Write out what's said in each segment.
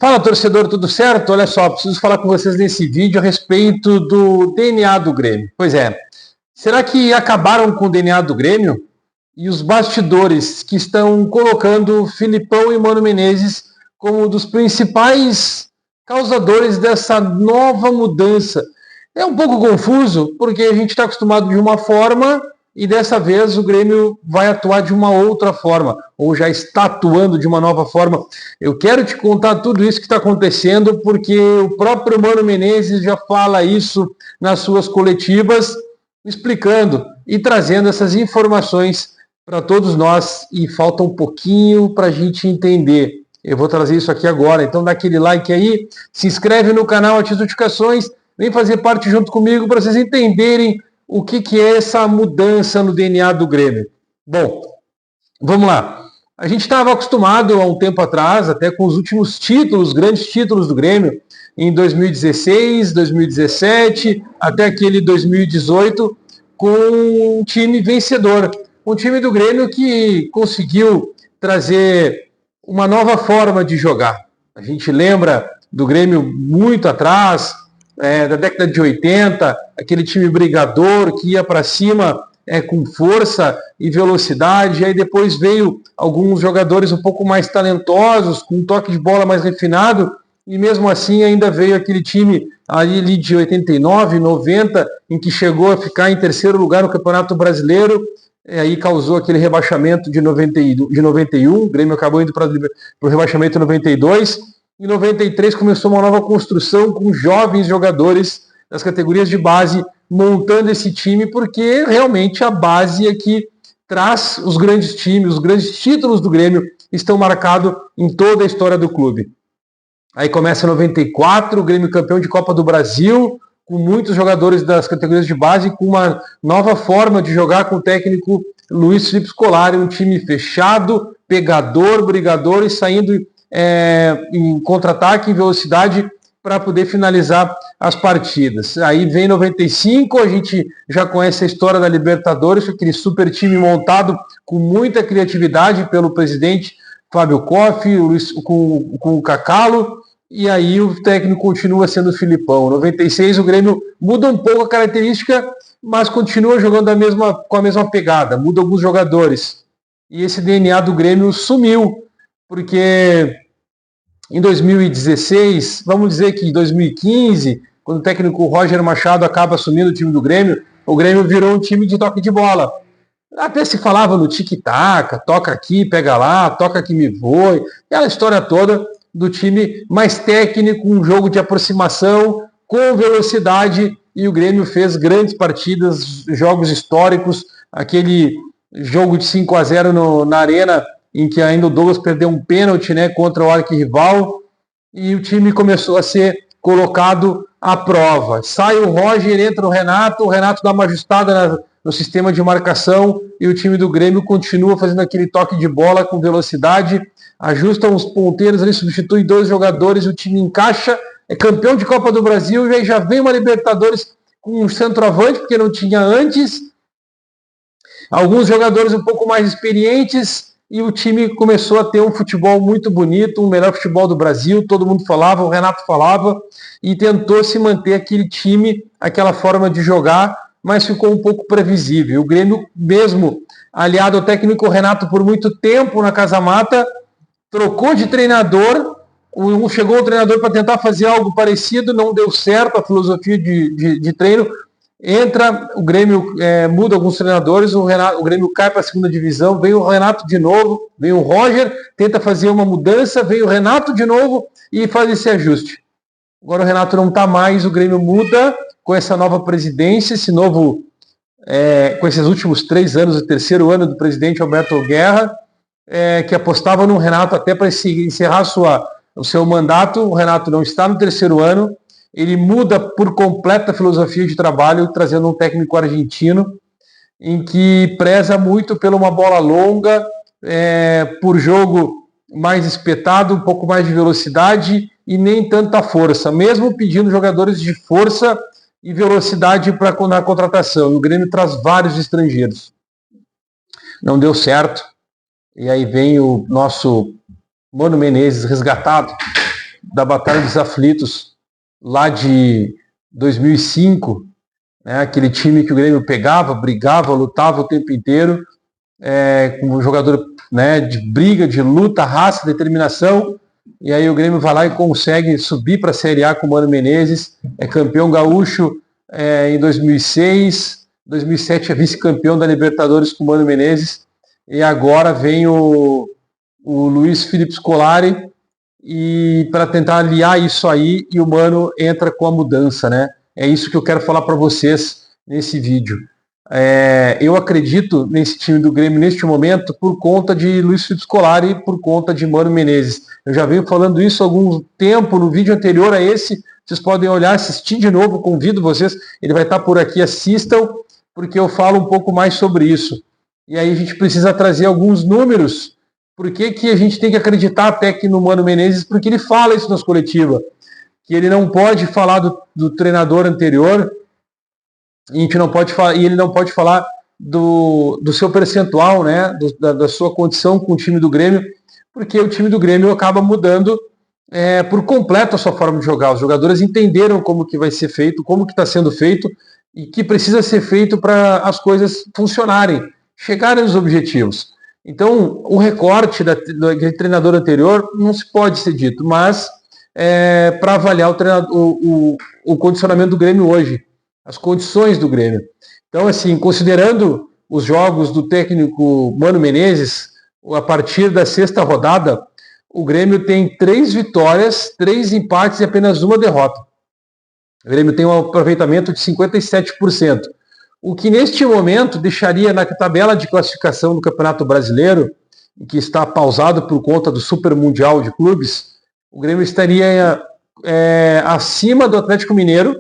Fala, torcedor, tudo certo? Olha só, preciso falar com vocês nesse vídeo a respeito do DNA do Grêmio. Pois é, será que acabaram com o DNA do Grêmio? E os bastidores que estão colocando Filipão e Mano Menezes como um dos principais causadores dessa nova mudança. É um pouco confuso, porque a gente está acostumado de uma forma e dessa vez o Grêmio vai atuar de uma outra forma, ou já está atuando de uma nova forma. Eu quero te contar tudo isso que está acontecendo, porque o próprio Mano Menezes já fala isso nas suas coletivas, explicando e trazendo essas informações para todos nós, e falta um pouquinho para a gente entender. Eu vou trazer isso aqui agora, então dá aquele like aí, se inscreve no canal, ativa as notificações, vem fazer parte junto comigo para vocês entenderem o que é essa mudança no DNA do Grêmio. Bom, vamos lá. A gente estava acostumado há um tempo atrás, até com os últimos títulos, grandes títulos do Grêmio, em 2016, 2017, até aquele 2018, com um time vencedor. Um time do Grêmio que conseguiu trazer uma nova forma de jogar. A gente lembra do Grêmio muito atrás, da década de 80, aquele time brigador que ia para cima com força e velocidade, aí depois veio alguns jogadores um pouco mais talentosos, com um toque de bola mais refinado, e mesmo assim ainda veio aquele time ali de 89, 90, em que chegou a ficar em terceiro lugar no Campeonato Brasileiro, aí causou aquele rebaixamento de 91, o Grêmio acabou indo para o rebaixamento em 92, em 93 começou uma nova construção com jovens jogadores das categorias de base montando esse time, porque realmente a base é que traz os grandes times, os grandes títulos do Grêmio estão marcados em toda a história do clube. Aí começa em 94, o Grêmio campeão de Copa do Brasil, com muitos jogadores das categorias de base, com uma nova forma de jogar com o técnico Luiz Felipe Scolari, um time fechado, pegador, brigador e saindo em contra-ataque, em velocidade, para poder finalizar as partidas. Aí vem 95, a gente já conhece a história da Libertadores, aquele super time montado com muita criatividade pelo presidente Fábio Koff, com o Cacalo, e aí o técnico continua sendo o Filipão. 96 o Grêmio muda um pouco a característica, mas continua jogando com a mesma pegada, muda alguns jogadores. E esse DNA do Grêmio sumiu, porque em 2016, vamos dizer que em 2015, quando o técnico Roger Machado acaba assumindo o time do Grêmio, o Grêmio virou um time de toque de bola. Até se falava no tic-tac, toca aqui, pega lá, toca que me voe, aquela história toda do time mais técnico, um jogo de aproximação, com velocidade, e o Grêmio fez grandes partidas, jogos históricos, aquele jogo de 5-0 na Arena, em que ainda o Douglas perdeu um pênalti, contra o arquirrival, e o time começou a ser colocado à prova. Sai o Roger, entra o Renato dá uma ajustada no sistema de marcação, e o time do Grêmio continua fazendo aquele toque de bola com velocidade, ajusta uns ponteiros ali, substitui 2 jogadores, o time encaixa, é campeão de Copa do Brasil, e aí já vem uma Libertadores com um centroavante, porque não tinha antes, alguns jogadores um pouco mais experientes, e o time começou a ter um futebol muito bonito, o melhor futebol do Brasil, todo mundo falava, o Renato falava, e tentou se manter aquele time, aquela forma de jogar, mas ficou um pouco previsível. O Grêmio, mesmo aliado ao técnico Renato por muito tempo na Casa Mata, trocou de treinador, chegou um treinador para tentar fazer algo parecido, não deu certo a filosofia de treino, entra, o Grêmio muda alguns treinadores, o Grêmio cai para a segunda divisão, vem o Renato de novo, vem o Roger, tenta fazer uma mudança, vem o Renato de novo e faz esse ajuste. Agora o Renato não está mais, o Grêmio muda com essa nova presidência, com esses últimos 3 anos, o terceiro ano do presidente Alberto Guerra, que apostava no Renato até para encerrar o seu mandato. O Renato não está no terceiro ano, ele muda por completo a filosofia de trabalho, trazendo um técnico argentino, em que preza muito por uma bola longa, por jogo mais espetado, um pouco mais de velocidade e nem tanta força, mesmo pedindo jogadores de força e velocidade na contratação. O Grêmio traz vários estrangeiros. Não deu certo, e aí vem o nosso Mano Menezes resgatado da Batalha dos Aflitos, lá de 2005, né, aquele time que o Grêmio pegava, brigava, lutava o tempo inteiro, com um jogador, né, de briga, de luta, raça, determinação, e aí o Grêmio vai lá e consegue subir para a Série A com o Mano Menezes, é campeão gaúcho em 2006, 2007 é vice-campeão da Libertadores com o Mano Menezes, e agora vem o Luiz Felipe Scolari, e para tentar aliar isso aí, e o Mano entra com a mudança, né? É isso que eu quero falar para vocês nesse vídeo. Eu acredito nesse time do Grêmio neste momento por conta de Luiz Felipe Scolari e por conta de Mano Menezes. Eu já venho falando isso há algum tempo, no vídeo anterior a esse, vocês podem olhar, assistir de novo, convido vocês, ele vai estar por aqui, assistam, porque eu falo um pouco mais sobre isso. E aí a gente precisa trazer alguns números. Por que a gente tem que acreditar até que no Mano Menezes? Porque ele fala isso nas coletivas, que ele não pode falar do treinador anterior, e ele não pode falar do seu percentual, né, da sua condição com o time do Grêmio, porque o time do Grêmio acaba mudando por completo a sua forma de jogar. Os jogadores entenderam como que vai ser feito, como que está sendo feito, e que precisa ser feito para as coisas funcionarem, chegarem aos objetivos. Então, o recorte daquele treinador anterior não se pode ser dito, mas para avaliar o condicionamento do Grêmio hoje, as condições do Grêmio. Então, assim, considerando os jogos do técnico Mano Menezes, a partir da sexta rodada, o Grêmio tem 3 vitórias, 3 empates e apenas uma derrota. O Grêmio tem um aproveitamento de 57%. O que neste momento deixaria na tabela de classificação do Campeonato Brasileiro, que está pausado por conta do Super Mundial de Clubes, o Grêmio estaria acima do Atlético Mineiro,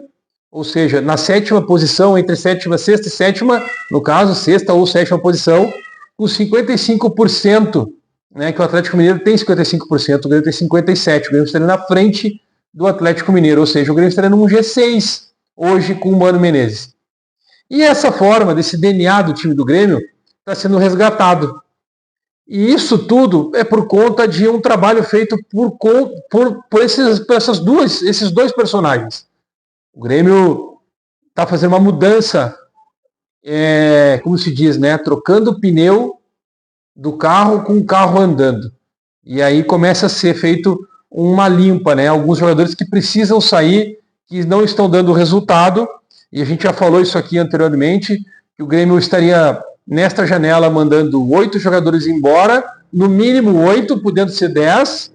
ou seja, na 7ª posição, entre sexta e sétima, no caso, 6ª ou 7ª posição, com 55%, né, que o Atlético Mineiro tem 55%, o Grêmio tem 57%, o Grêmio estaria na frente do Atlético Mineiro, ou seja, o Grêmio estaria num G6 hoje com o Mano Menezes. E essa forma, desse DNA do time do Grêmio, está sendo resgatado. E isso tudo é por conta de um trabalho feito por esses dois personagens. O Grêmio está fazendo uma mudança, como se diz, né? Trocando o pneu do carro com o carro andando. E aí começa a ser feito uma limpa, né? Alguns jogadores que precisam sair, que não estão dando resultado, e a gente já falou isso aqui anteriormente, que o Grêmio estaria, nesta janela, mandando 8 jogadores embora, no mínimo 8, podendo ser 10,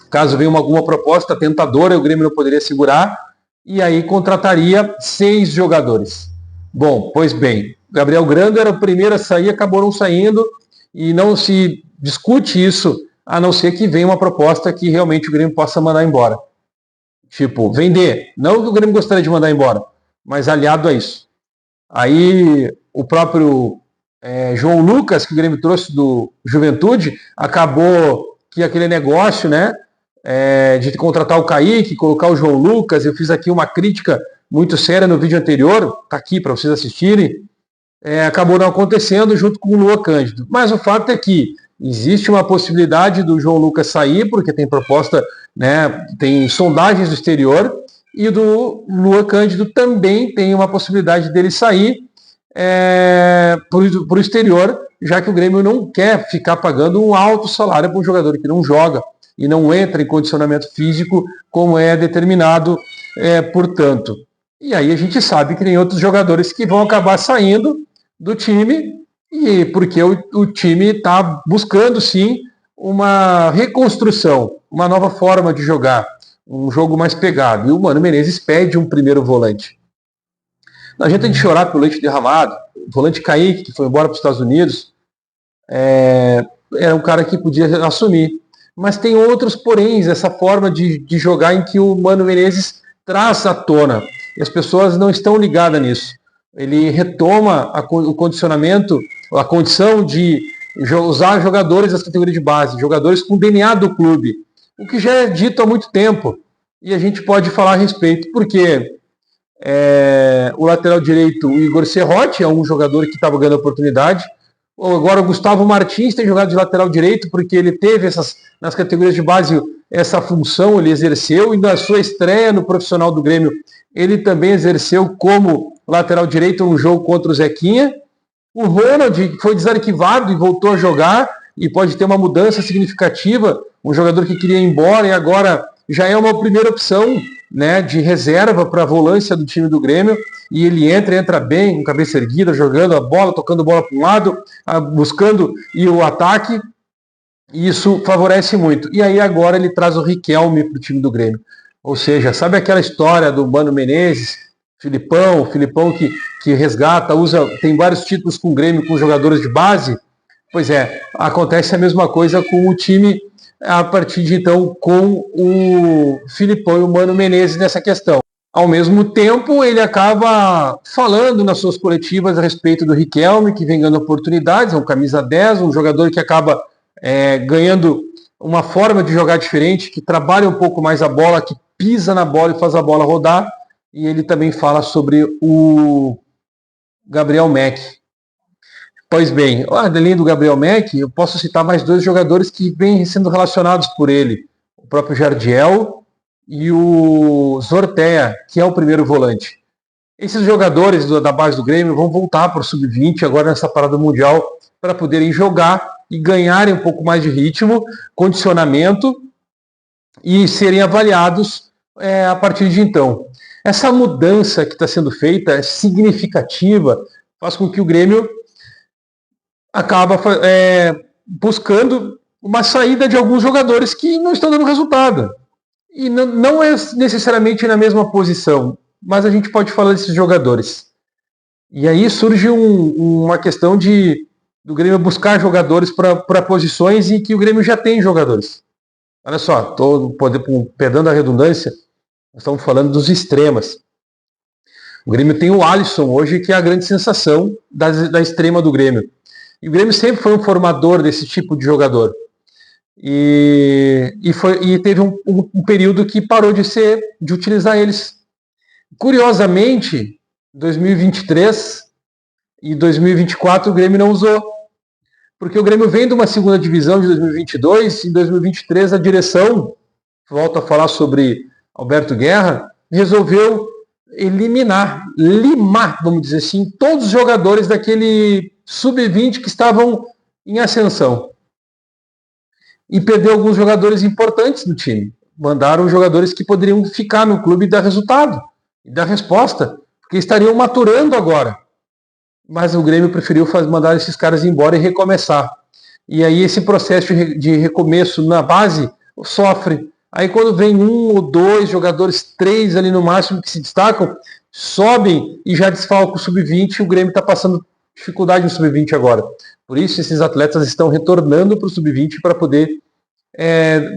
caso venha alguma proposta tentadora, o Grêmio não poderia segurar, e aí contrataria 6 jogadores. Bom, pois bem, Gabriel Grando era o primeiro a sair, acabou não saindo, e não se discute isso, a não ser que venha uma proposta que realmente o Grêmio possa mandar embora. Tipo, vender. Não que o Grêmio gostaria de mandar embora, mas aliado a isso. Aí o próprio João Lucas, que o Grêmio trouxe do Juventude, acabou que aquele negócio, né, de contratar o Kaique, colocar o João Lucas, eu fiz aqui uma crítica muito séria no vídeo anterior, tá aqui para vocês assistirem, acabou não acontecendo junto com o Luan Cândido. Mas o fato é que existe uma possibilidade do João Lucas sair, porque tem proposta, né, tem sondagens do exterior, e do Luan Cândido também tem uma possibilidade dele sair para o exterior, já que o Grêmio não quer ficar pagando um alto salário para um jogador que não joga e não entra em condicionamento físico como é determinado, portanto. E aí a gente sabe que tem outros jogadores que vão acabar saindo do time, e porque o time está buscando sim uma reconstrução, uma nova forma de jogar, um jogo mais pegado. E o Mano Menezes pede um primeiro volante. Não adianta de chorar pelo leite derramado. O volante Kaique, que foi embora para os Estados Unidos, era um cara que podia assumir. Mas tem outros poréns, essa forma de jogar em que o Mano Menezes traz à tona. E as pessoas não estão ligadas nisso. Ele retoma o condicionamento, a condição de usar jogadores das categorias de base, jogadores com DNA do clube, o que já é dito há muito tempo. E a gente pode falar a respeito, porque o lateral direito, o Igor Serrote, é um jogador que estava ganhando oportunidade. Agora o Gustavo Martins tem jogado de lateral direito, porque ele teve nas categorias de base essa função, ele exerceu, e na sua estreia no profissional do Grêmio, ele também exerceu como lateral direito um jogo contra o Zequinha. O Ronald foi desarquivado e voltou a jogar, e pode ter uma mudança significativa, um jogador que queria ir embora e agora já é uma primeira opção, né, de reserva para a volância do time do Grêmio, e ele entra bem, com cabeça erguida, jogando a bola, tocando bola para um lado, buscando e o ataque, e isso favorece muito. E aí agora ele traz o Riquelme para o time do Grêmio. Ou seja, sabe aquela história do Mano Menezes, Filipão que resgata, tem vários títulos com o Grêmio, com jogadores de base? Pois é, acontece a mesma coisa com o time a partir de então com o Filipão e o Mano Menezes nessa questão. Ao mesmo tempo, ele acaba falando nas suas coletivas a respeito do Riquelme, que vem ganhando oportunidades, é um camisa 10, um jogador que acaba ganhando uma forma de jogar diferente, que trabalha um pouco mais a bola, que pisa na bola e faz a bola rodar. E ele também fala sobre o Gabriel Mack. Pois bem, além do Gabriel Mack, eu posso citar mais dois jogadores que vêm sendo relacionados por ele. O próprio Jardiel e o Zortea, que é o primeiro volante. Esses jogadores da base do Grêmio vão voltar para o Sub-20 agora nessa parada mundial para poderem jogar e ganharem um pouco mais de ritmo, condicionamento e serem avaliados a partir de então. Essa mudança que está sendo feita é significativa, faz com que o Grêmio acaba buscando uma saída de alguns jogadores que não estão dando resultado. E não é necessariamente na mesma posição, mas a gente pode falar desses jogadores. E aí surge uma questão do Grêmio buscar jogadores para posições em que o Grêmio já tem jogadores. Olha só, perdendo a redundância, nós estamos falando dos extremas. O Grêmio tem o Alisson hoje, que é a grande sensação da extrema do Grêmio. E o Grêmio sempre foi um formador desse tipo de jogador. E teve um período que parou de utilizar eles. Curiosamente, 2023 e 2024 o Grêmio não usou. Porque o Grêmio vem de uma segunda divisão de 2022, e em 2023 a direção, volto a falar sobre Alberto Guerra, resolveu limar, vamos dizer assim, todos os jogadores daquele sub-20 que estavam em ascensão. E perdeu alguns jogadores importantes no time. Mandaram jogadores que poderiam ficar no clube e dar resultado, e dar resposta, porque estariam maturando agora. Mas o Grêmio preferiu mandar esses caras embora e recomeçar. E aí esse processo de recomeço na base sofre. Aí quando vem um ou dois jogadores, três ali no máximo que se destacam, sobem e já desfalca o sub-20, o Grêmio está passando dificuldade no sub-20 agora. Por isso esses atletas estão retornando para o sub-20 para poder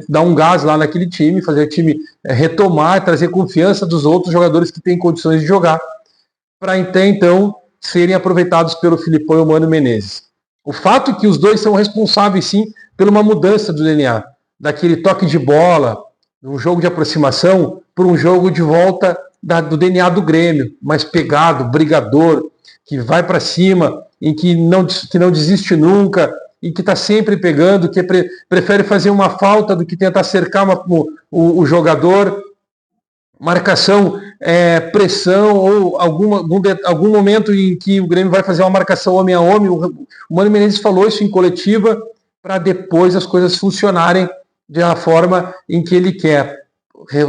dar um gás lá naquele time, fazer o time retomar, trazer confiança dos outros jogadores que têm condições de jogar, para então serem aproveitados pelo Filipão e o Mano Menezes. O fato é que os dois são responsáveis, sim, por uma mudança do DNA, daquele toque de bola, um jogo de aproximação, por um jogo de volta do DNA do Grêmio, mais pegado, brigador, que vai para cima, em que não desiste nunca, e que está sempre pegando, que prefere fazer uma falta do que tentar cercar o jogador, marcação, pressão, ou algum momento em que o Grêmio vai fazer uma marcação homem a homem. O Mano Menezes falou isso em coletiva, para depois as coisas funcionarem da forma em que ele quer.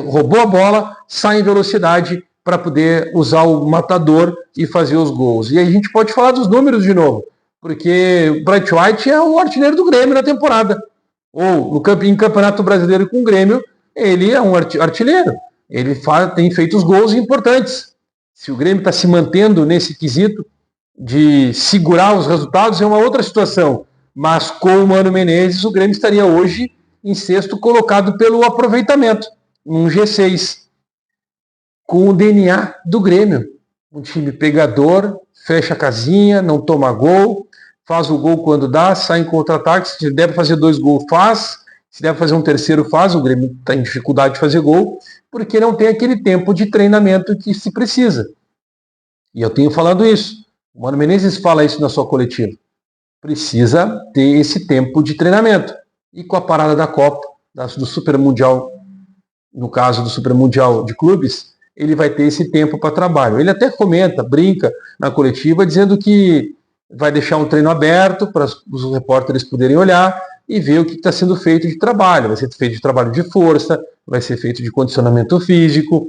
Roubou a bola, sai em velocidade para poder usar o matador e fazer os gols. E aí a gente pode falar dos números de novo, porque o Bright White é o artilheiro do Grêmio na temporada. Ou em Campeonato Brasileiro com o Grêmio, ele é um artilheiro. Ele tem feito os gols importantes. Se o Grêmio está se mantendo nesse quesito de segurar os resultados, é uma outra situação. Mas com o Mano Menezes, o Grêmio estaria hoje em sexto colocado pelo aproveitamento, um G6. Com o DNA do Grêmio. Um time pegador, fecha a casinha, não toma gol, faz o gol quando dá, sai em contra-ataque. Se deve fazer 2 gols, faz. Se deve fazer um terceiro, faz. O Grêmio está em dificuldade de fazer gol, porque não tem aquele tempo de treinamento que se precisa. E eu tenho falado isso. O Mano Menezes fala isso na sua coletiva. precisa ter esse tempo de treinamento. E com a parada da Copa, do Super Mundial, no caso do Super Mundial de Clubes, ele vai ter esse tempo para trabalho. Ele até comenta, brinca na coletiva, dizendo que vai deixar um treino aberto para os repórteres poderem olhar e ver o que está sendo feito de trabalho. Vai ser feito de trabalho de força, vai ser feito de condicionamento físico,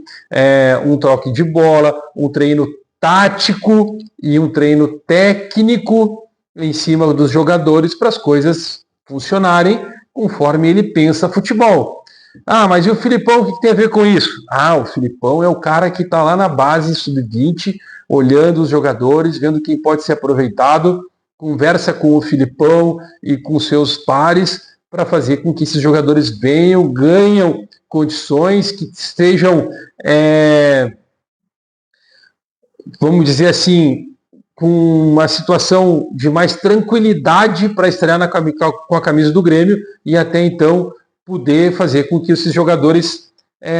um toque de bola, um treino tático e um treino técnico em cima dos jogadores para as coisas funcionarem conforme ele pensa futebol. Ah, mas e o Filipão, o que tem a ver com isso? Ah, o Filipão é o cara que está lá na base sub-20, olhando os jogadores, vendo quem pode ser aproveitado, conversa com o Filipão e com seus pares para fazer com que esses jogadores venham, ganham condições que estejam, vamos dizer assim, com uma situação de mais tranquilidade para estrear com a camisa do Grêmio e até então poder fazer com que esses jogadores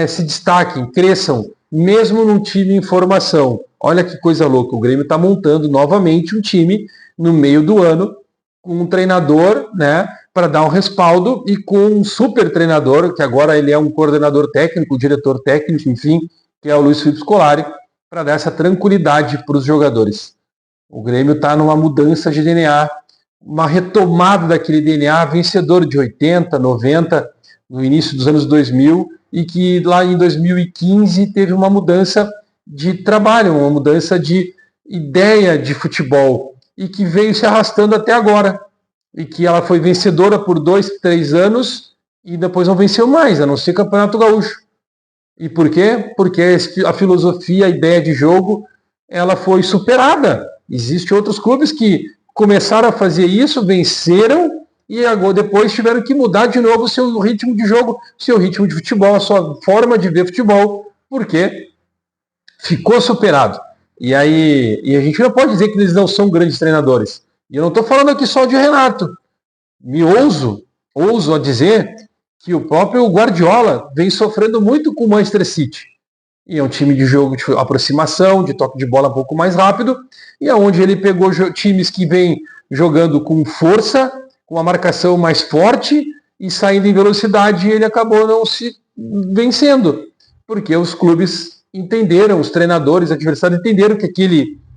se destaquem, cresçam, mesmo num time em formação. Olha que coisa louca, o Grêmio está montando novamente um time no meio do ano, com um treinador, né, para dar um respaldo, e com um super treinador, que agora ele é um coordenador técnico, diretor técnico, enfim, que é o Luiz Felipe Scolari, para dar essa tranquilidade para os jogadores. O Grêmio está numa mudança de DNA, uma retomada daquele DNA vencedor de 80, 90, no início dos anos 2000, e que lá em 2015 teve uma mudança de trabalho, uma mudança de ideia de futebol, e que veio se arrastando até agora, e que ela foi vencedora por 2, 3 anos, e depois não venceu mais, a não ser Campeonato Gaúcho. E por quê? Porque a filosofia, a ideia de jogo, ela foi superada. Existem outros clubes que começaram a fazer isso, venceram, e agora depois tiveram que mudar de novo o seu ritmo de jogo, seu ritmo de futebol, a sua forma de ver futebol, porque ficou superado. E aí, a gente não pode dizer que eles não são grandes treinadores. E eu não estou falando aqui só de Renato. Me ouso a dizer que o próprio Guardiola vem sofrendo muito com o Manchester City. E é um time de jogo de aproximação, de toque de bola um pouco mais rápido, e é onde ele pegou times que vêm jogando com força, com uma marcação mais forte e saindo em velocidade, e ele acabou não se vencendo, porque os clubes entenderam, os treinadores, os adversários entenderam que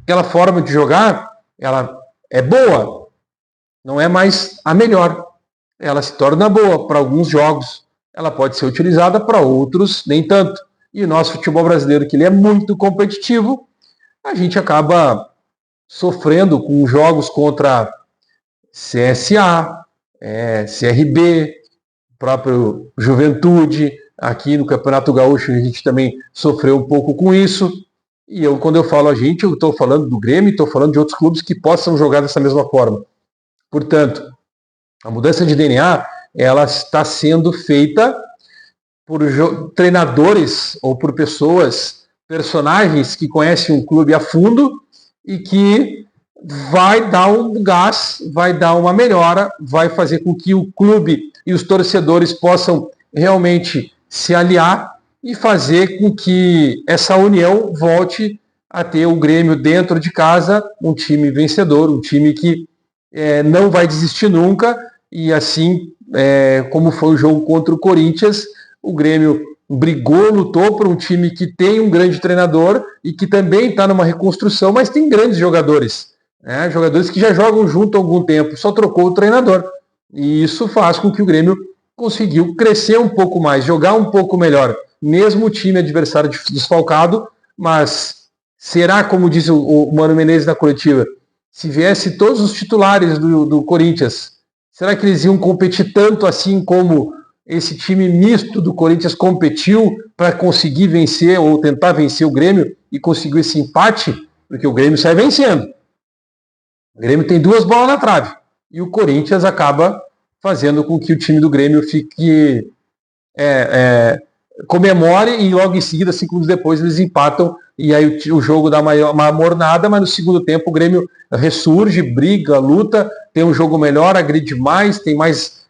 aquela forma de jogar, ela é boa, não é mais a melhor. Ela se torna boa para alguns jogos, ela pode ser utilizada para outros, nem tanto. E o nosso futebol brasileiro, que ele é muito competitivo, a gente acaba sofrendo com jogos contra CSA, CRB, próprio Juventude. Aqui no Campeonato Gaúcho a gente também sofreu um pouco com isso. E quando eu falo a gente, eu estou falando do Grêmio, estou falando de outros clubes que possam jogar dessa mesma forma. Portanto, a mudança de DNA, ela está sendo feita por treinadores ou por personagens que conhecem um clube a fundo e que vai dar um gás, vai dar uma melhora, vai fazer com que o clube e os torcedores possam realmente se aliar e fazer com que essa união volte a ter o Grêmio dentro de casa, um time vencedor, um time que não vai desistir nunca, e assim como foi o jogo contra o Corinthians, o Grêmio brigou, lutou por um time que tem um grande treinador e que também está numa reconstrução, mas tem grandes jogadores, né? Jogadores que já jogam junto há algum tempo, só trocou o treinador. E isso faz com que o Grêmio conseguiu crescer um pouco mais, jogar um pouco melhor, mesmo o time adversário desfalcado, mas será, como disse o Mano Menezes na coletiva, se viesse todos os titulares do Corinthians, será que eles iam competir tanto assim como esse time misto do Corinthians competiu para conseguir vencer ou tentar vencer o Grêmio e conseguiu esse empate? Porque o Grêmio sai vencendo. O Grêmio tem 2 bolas na trave e o Corinthians acaba fazendo com que o time do Grêmio fique comemore e logo em seguida, 5 minutos depois, eles empatam e aí o jogo dá uma mornada, mas no segundo tempo o Grêmio ressurge, briga, luta, tem um jogo melhor, agride mais, tem mais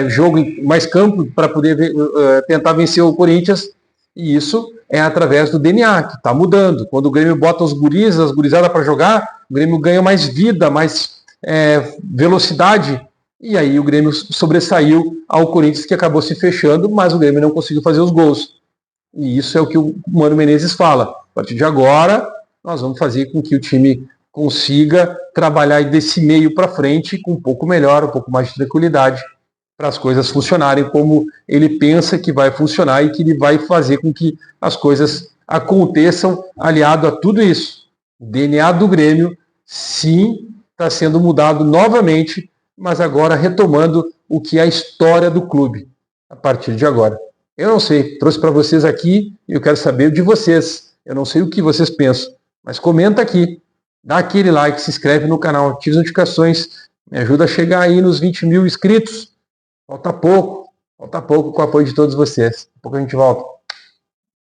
jogo, mais campo para poder tentar vencer o Corinthians, e isso é através do DNA, que está mudando. Quando o Grêmio bota as gurizadas para jogar, o Grêmio ganha mais vida, mais velocidade, e aí o Grêmio sobressaiu ao Corinthians, que acabou se fechando, mas o Grêmio não conseguiu fazer os gols. E isso é o que o Mano Menezes fala. A partir de agora, nós vamos fazer com que o time consiga trabalhar desse meio para frente com um pouco melhor, um pouco mais de tranquilidade, para as coisas funcionarem como ele pensa que vai funcionar e que ele vai fazer com que as coisas aconteçam, aliado a tudo isso. O DNA do Grêmio, sim, está sendo mudado novamente, mas agora retomando o que é a história do clube, a partir de agora. Eu não sei, trouxe para vocês aqui e eu quero saber de vocês. Eu não sei o que vocês pensam, mas comenta aqui, dá aquele like, se inscreve no canal, ativa as notificações, me ajuda a chegar aí nos 20 mil inscritos. Falta pouco com o apoio de todos vocês. Daqui a pouco a gente volta.